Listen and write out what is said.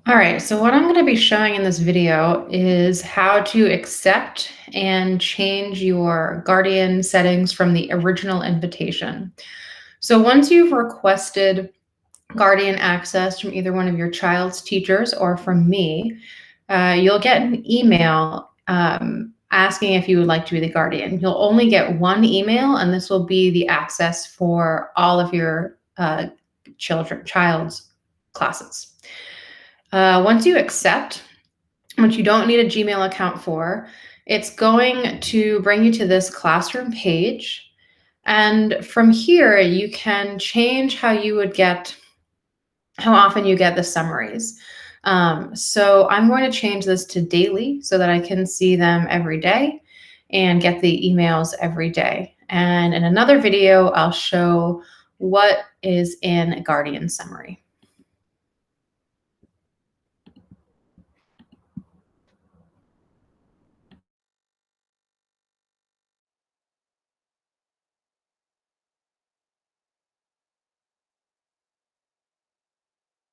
All right, so what I'm going to be showing in this video is how to accept and change your Guardian settings from the original invitation. So once you've requested Guardian access from either one of your child's teachers or from me, you'll get an email asking if you would like to be the Guardian. You'll only get one email, and this will be the access for all of your child's classes. Once you accept, which you don't need a Gmail account for, it's going to bring you to this classroom page. And from here, you can change how often you get the summaries. So I'm going to change this to daily so that I can see them every day and get the emails every day. And in another video, I'll show what is in a Guardian summary.